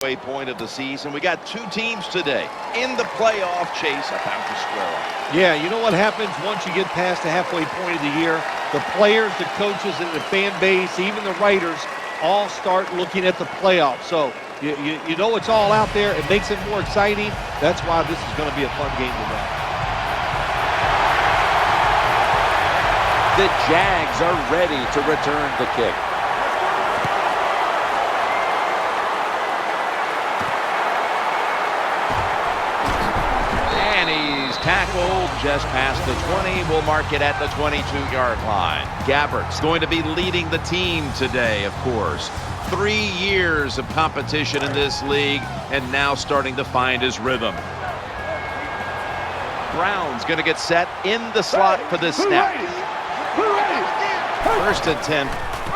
Point of the season. We got two teams today in the playoff chase about to square off. Yeah, you know what happens once you get past the halfway point of the year? The players, the coaches, and the fan base, even the writers, all start looking at the playoffs. So you know it's all out there. It makes it more exciting. That's why this is going to be a fun game to watch. The Jags are ready to return the kick. Tackled just past the 20. We'll mark it at the 22-yard line. Gabbert's going to be leading the team today, of course. 3 years of competition in this league, and now starting to find his rhythm. Brown's going to get set in the slot for this snap. First and 10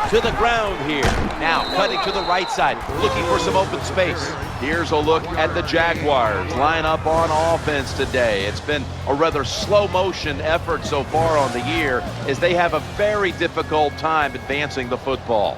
to the ground here. Now cutting to the right side, looking for some open space. Here's a look at the Jaguars line up on offense today. It's been a rather slow motion effort so far on the year as they have a very difficult time advancing the football.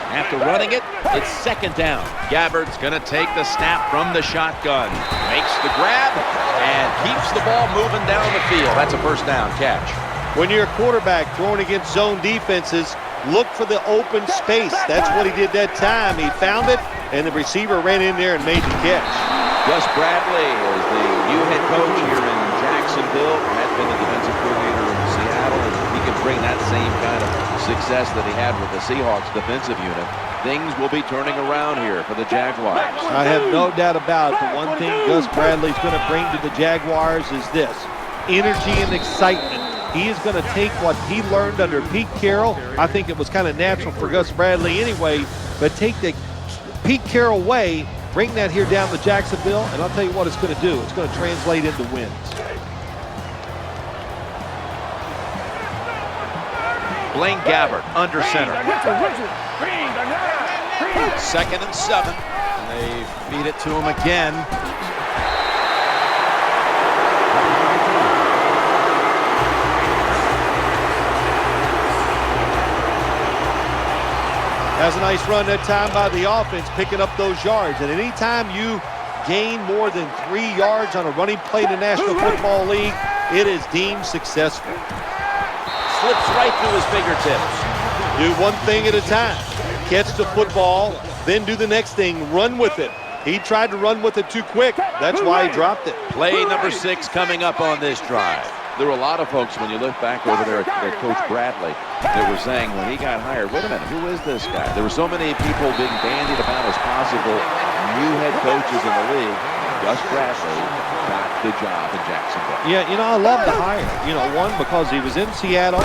After running it, it's second down. Gabbert's going to take the snap from the shotgun. Makes the grab and keeps the ball moving down the field. That's a first down catch. When you're a quarterback throwing against zone defenses, look for the open space. That's what he did that time. He found it, and the receiver ran in there and made the catch. Gus Bradley is the new head coach here in Jacksonville. Has been the defensive coordinator in Seattle, and he can bring that same kind of success that he had with the Seahawks defensive unit. Things will be turning around here for the Jaguars. I have no doubt about it. The one thing Gus Bradley's going to bring to the Jaguars is this: energy and excitement. He is going to take what he learned under Pete Carroll. I think it was kind of natural for Gus Bradley anyway, but take the Pete Carroll way, bring that here down to Jacksonville, and I'll tell you what it's going to do. It's going to translate into wins. Blaine Gabbert under center. Second and 7. They feed it to him again. Has a nice run that time by the offense, picking up those yards. And anytime you gain more than 3 yards on a running play in the National Football League, it is deemed successful. Slips right through his fingertips. Do one thing at a time. Catch the football, then do the next thing, run with it. He tried to run with it too quick. That's why he dropped it. Play number 6 coming up on this drive. There were a lot of folks, when you look back over there at Coach Bradley, that were saying when he got hired, wait a minute, who is this guy? There were so many people being bandied about as possible new head coaches in the league. Gus Bradley got the job in Jacksonville. Yeah, you know, I love the hire. You know, one, because he was in Seattle.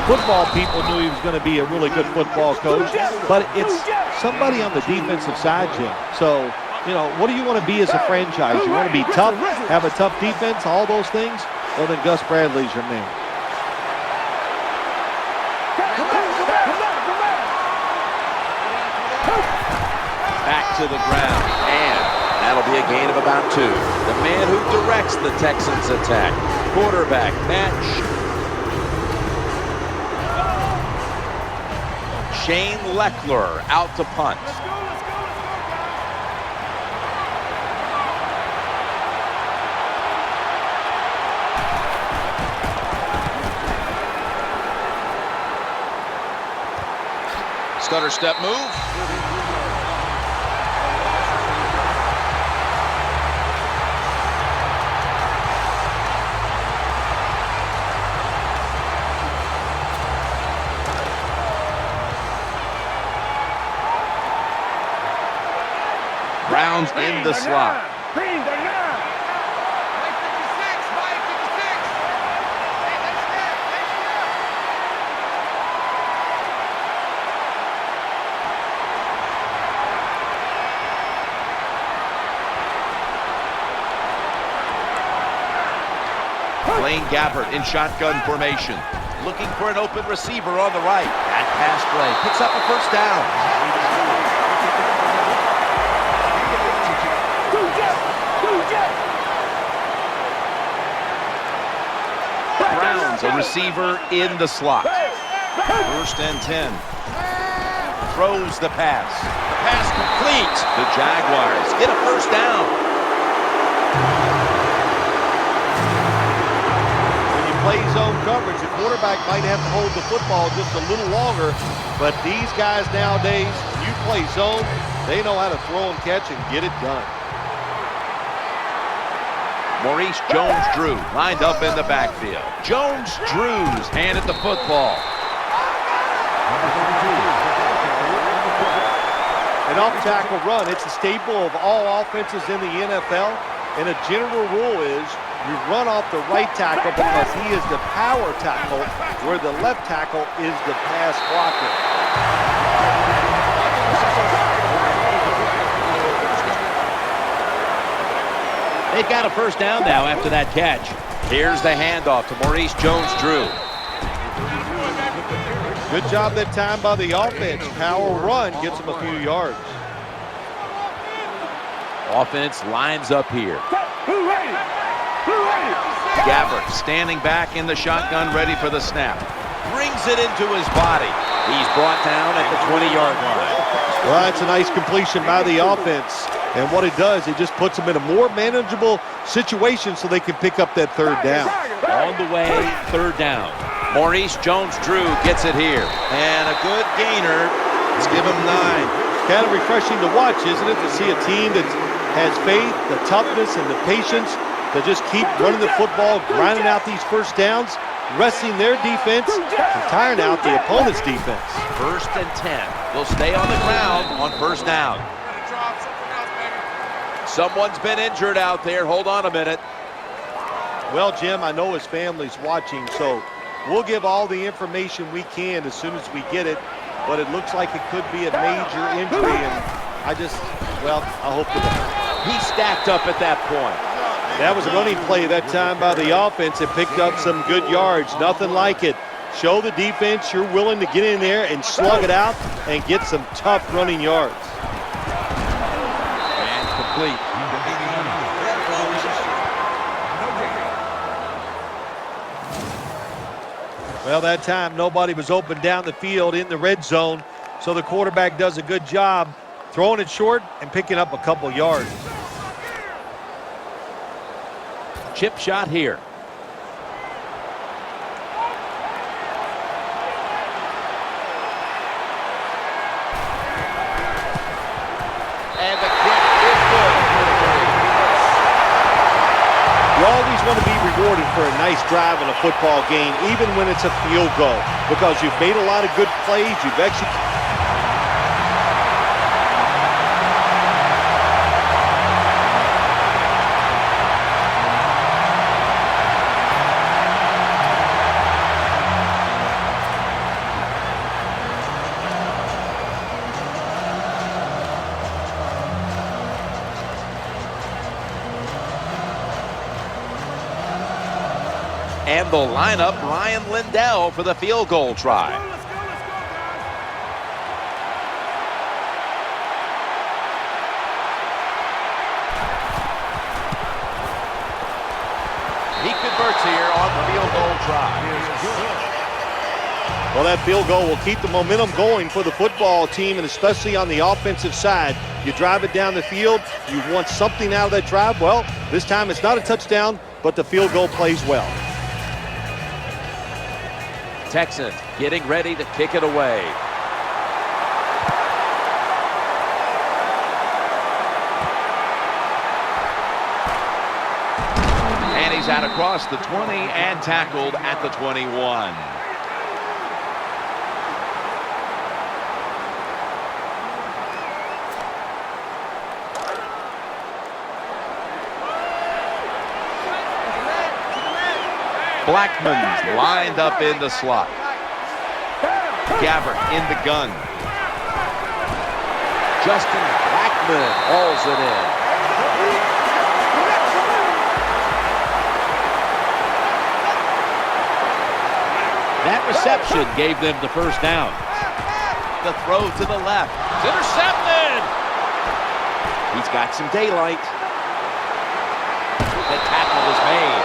Football people knew he was going to be a really good football coach, but it's somebody on the defensive side, Jim. So, you know, what do you want to be as a franchise? You want to be tough, have a tough defense, all those things? Well, then Gus Bradley's your man. Back to the ground, and that'll be a gain of about 2. The man who directs the Texans attack, quarterback Matt Shane Leckler out to punt. Stutter step move. Brown's in the slot. Blaine Gabbert in shotgun formation. looking for an open receiver on the right. That pass play picks up a first down. Browns, a receiver in the slot. 1st and 10. Throws the pass. The pass complete. The Jaguars get a first down. When you play zone coverage, the quarterback might have to hold the football just a little longer, but these guys nowadays, you play zone, they know how to throw and catch and get it done. Maurice Jones-Drew lined up in the backfield. Jones-Drew's handed the football. An off-tackle run, it's a staple of all offenses in the NFL, and a general rule is you run off the right tackle because he is the power tackle, where the left tackle is the pass blocker. They've got a first down now after that catch. Here's the handoff to Maurice Jones-Drew. Good job that time by the offense. Power run gets them a few yards. Offense lines up here. Gabbert standing back in the shotgun, ready for the snap. Brings it into his body. He's brought down at the 20-yard line. Well, that's a nice completion by the offense. And what it does, it just puts them in a more manageable situation so they can pick up that third down. On the way, 3rd down. Maurice Jones-Drew gets it here. And a good gainer. Let's give him 9. Kind of refreshing to watch, isn't it, to see a team that has faith, the toughness, and the patience to just keep running the football, grinding out these first downs, resting their defense, and tiring out the opponent's defense. 1st and 10. They'll stay on the ground on 1st down. Someone's been injured out there. Hold on a minute. Well, Jim, I know his family's watching, so we'll give all the information we can as soon as we get it, but it looks like it could be a major injury, and I hope for that. He stacked up at that point. That was a running play that time by the offense. It picked up some good yards. Nothing like it. Show the defense you're willing to get in there and slug it out and get some tough running yards. And complete. Well, that time nobody was open down the field in the red zone, so the quarterback does a good job throwing it short and picking up a couple yards. Chip shot here. And the kick is good. You always want to be rewarded for a nice drive in a football game, even when it's a field goal, because you've made a lot of good plays, you've executed. And they'll line up Ryan Lindell for the field goal try. He converts here on the field goal try. Well, that field goal will keep the momentum going for the football team, and especially on the offensive side. You drive it down the field, you want something out of that drive. Well, this time it's not a touchdown, but the field goal plays well. Texans getting ready to kick it away. And he's out across the 20 and tackled at the 21. Blackman's lined up in the slot. Gabbert in the gun. Justin Blackman hauls it in. That reception gave them the first down. The throw to the left. It's intercepted. He's got some daylight. The tackle is made.